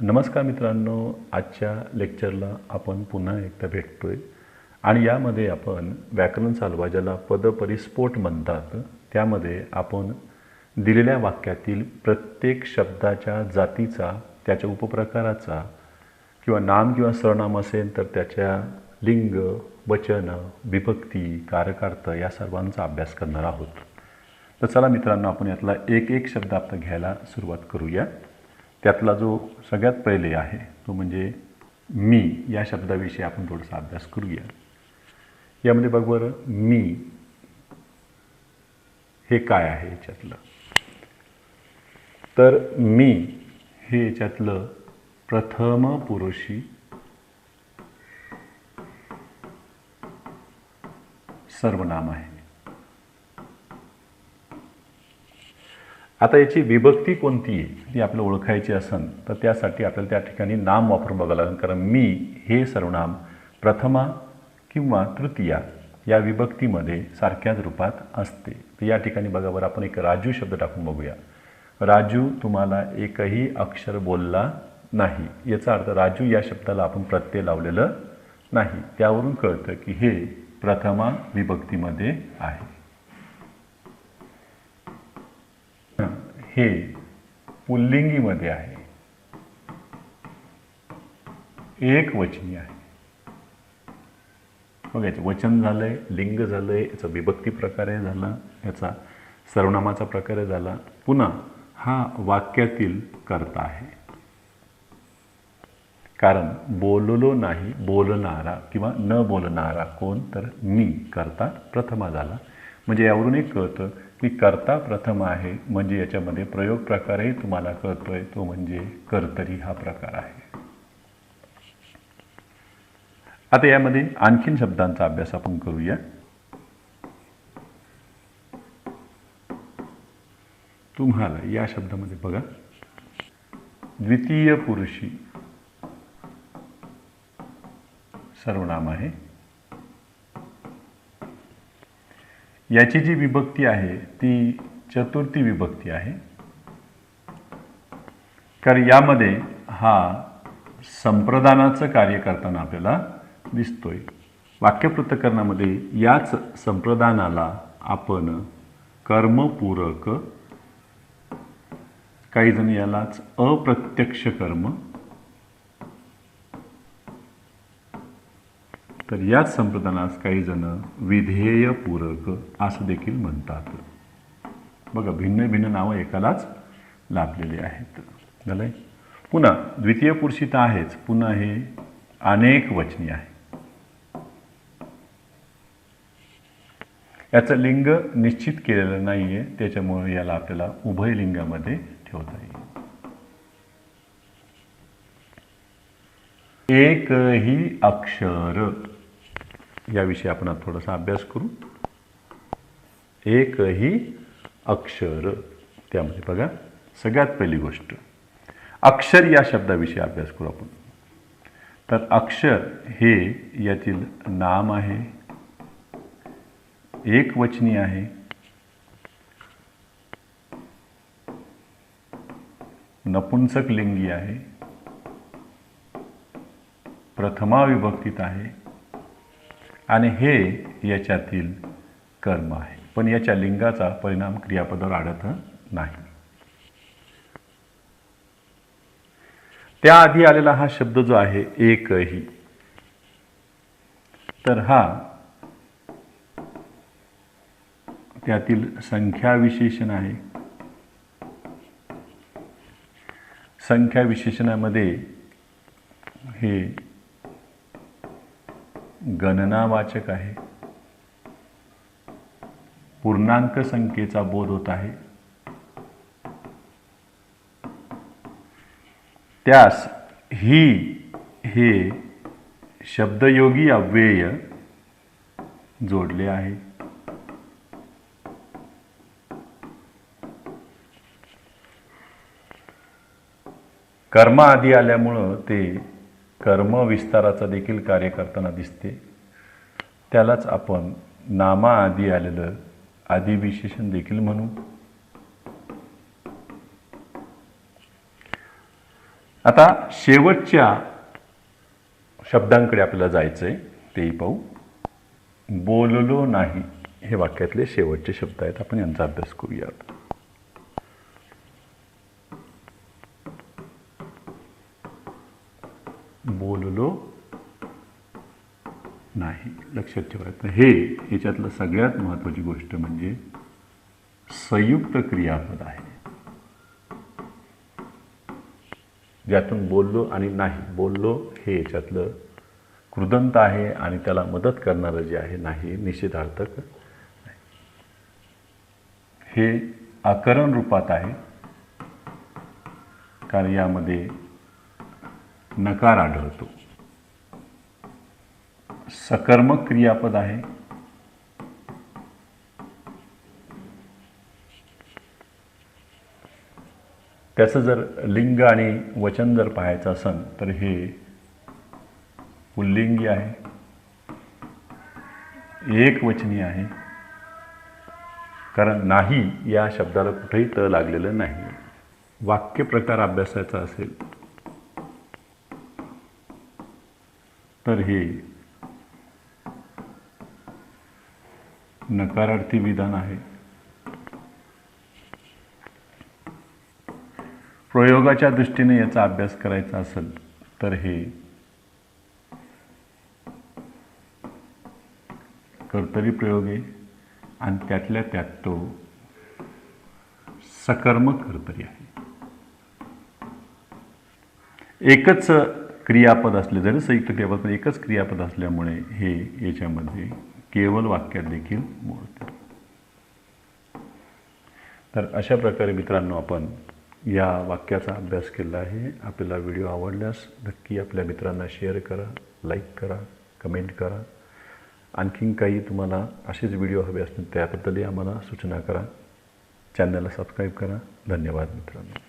नमस्कार मित्रांनो, आजच्या लेक्चरला आपण पुन्हा एकदा भेटतोय आणि यामध्ये आपण व्याकरण चालवा ज्याला पदपरिस्फोट म्हणतात त्यामध्ये आपण दिलेल्या वाक्यातील प्रत्येक शब्दाच्या जातीचा, त्याच्या उपप्रकाराचा किंवा नाम किंवा सर्वनाम असेल तर त्याच्या लिंग, वचन, विभक्ती, कारकार्थ या सर्वांचा अभ्यास करणार आहोत। तर चला मित्रांनो, आपण यातला एक एक शब्द आपण घ्यायला सुरुवात करूया। त्यातला जो सगळ्यात पहिले आहे तो म्हणजे मी या शब्दाविषयी आपण थोडासा अभ्यास करूया। यामध्ये बघ बरं, मी हे काय आहे याच्यातलं, तर मी हे याच्यातलं प्रथम पुरुषी सर्वनाम आहे। आता याची विभक्ती कोणती आहे ती आपल्याला ओळखायची असेल तर त्यासाठी आपल्याला त्या ठिकाणी नाम वापरून बघावं लागेल, कारण मी हे सर्वनाम प्रथमा किंवा तृतीया या विभक्तीमध्ये सारख्याच रूपात असते। तर या ठिकाणी बघा बरं, आपण एक राजू शब्द टाकून बघूया। राजू तुम्हाला एकही अक्षर बोलला नाही, याचा अर्थ राजू या शब्दाला आपण प्रत्यय लावलेलं नाही। त्यावरून कळतं की हे प्रथमा विभक्तीमध्ये आहे। हे पुल्लिंगीमध्ये आहे, एक वचनी आहे। बघा, याचं वचन झालंय, लिंग झालंय, याचा विभक्ती प्रकारे झाला, याचा सर्वनामाचा प्रकारे झाला, पुन्हा हा वाक्यातील कर्ता आहे। कारण बोललो नाही, बोलणारा किंवा न बोलणारा कोण, तर मी, कर्ता प्रथमा झाला। म्हणजे यावरून एक कळतं की कर्ता प्रथम आहे, म्हणजे याच्यामध्ये प्रयोग प्रकारही तुम्हाला कळतोय, तो म्हणजे कर्तरी हा प्रकार आहे। आता यामध्ये आणखीन शब्दांचा अभ्यास आपण करूया। तुम्हाला या शब्दामध्ये बघा, द्वितीय पुरुषी सर्वनाम आहे। याची जी विभक्ती आहे ती चतुर्थी विभक्ती आहे, कारण यामध्ये हा संप्रदानाचं कार्य करताना आपल्याला दिसतोय। वाक्यपृथक्करणामध्ये याच संप्रदानाला आपण कर्मपूरक, काही जण यालाच अप्रत्यक्ष कर्म, तर याच संप्रदानास काही जण विधेयपूरक असं देखील म्हणतात। बघा, भिन्न भिन्न नावं एकालाच लाभलेली आहेत। झालंय। पुन्हा द्वितीय पुरुषी तर आहेच, पुन्हा हे अनेक वचनी आहे। याचं लिंग निश्चित केलेलं नाहीये, त्याच्यामुळे याला आपल्याला उभय लिंगामध्ये ठेवता येईल। एकही अक्षर याविषयी आपण थोडासा अभ्यास करू। एकही अक्षर, त्यामध्ये बघा सगळ्यात पहिली गोष्ट अक्षर या शब्दाविषयी अभ्यास करू आपण। तर अक्षर हे यातील नाम आहे, एक वचनी आहे, नपुंसक लिंगी आहे, प्रथमा विभक्तीत आहे आणि हे याच्यातील कर्म आहे, पण याच्या लिंगाचा परिणाम क्रियापदावर आढळत नाही। त्याआधी आलेला हा शब्द जो आहे एकही, तर हा त्यातील संख्या विशेषण आहे। संख्या विशेषणामध्ये हे गणनावाचक आहे, पूर्णांक संख्येचा बोध होत आहे। त्यास ही हे शब्दयोगी अव्यय जोडले आहे। कर्म आधी आल्यामुळं ते कर्म विस्ताराचा देखील कार्य करताना दिसते, त्यालाच आपण नामा आधी आलेलं आदिविशेषण देखील म्हणू। आता शेवटच्या शब्दांकडे आपल्याला जायचं आहे, तेही पाहू. बोललो नाही हे वाक्यातले शेवटचे शब्द आहेत. आपण यांचा अभ्यास करूयात. बोललो नाही. लक्षात ठेवायचं हे याच्यातलं सगळ्यात महत्त्वाची गोष्ट म्हणजे संयुक्त क्रियापद आहे, ज्यातून बोललो आणि नाही. बोललो हे याच्यातलं कृदंत आहे आणि त्याला मदत करणारं जे आहे नाही निषेधार्थक आहे. हे आकरण रूपात आहे कारण यामध्ये नकार आढळतो. सकर्मक क्रियापद आहे. त्याचं जर लिंग आणि वचन जर पाहायचं असेल तर हे पुल्लिंगी आहे, एकवचनी आहे, कारण नाही या शब्दाला कुठेही त लागलेलं नाही. वाक्य प्रकार अभ्यासाचा असेल तर हे नकारार्थी विधान आहे. प्रयोगाच्या दृष्टीने याचा अभ्यास करायचा असेल तर हे कर्तरी प्रयोग आहे आणि त्यातल्या त्यात तो सकर्मक कर्तरी आहे. एकच क्रियापद असले, जरी संयुक्त क्रियापद पण एकच क्रियापद असल्यामुळे हे याच्यामध्ये केवळ वाक्यात देखील मोडते. तर अशा प्रकारे मित्रांनो आपण या वाक्याचा अभ्यास केला आहे. आपल्याला व्हिडिओ आवडल्यास नक्की आपल्या मित्रांना शेअर करा, लाईक करा, कमेंट करा. आणखीन काही तुम्हाला असेच व्हिडिओ हवे असतील त्याबद्दलही आम्हाला सूचना करा. चॅनलला सबस्क्राईब करा. धन्यवाद मित्रांनो.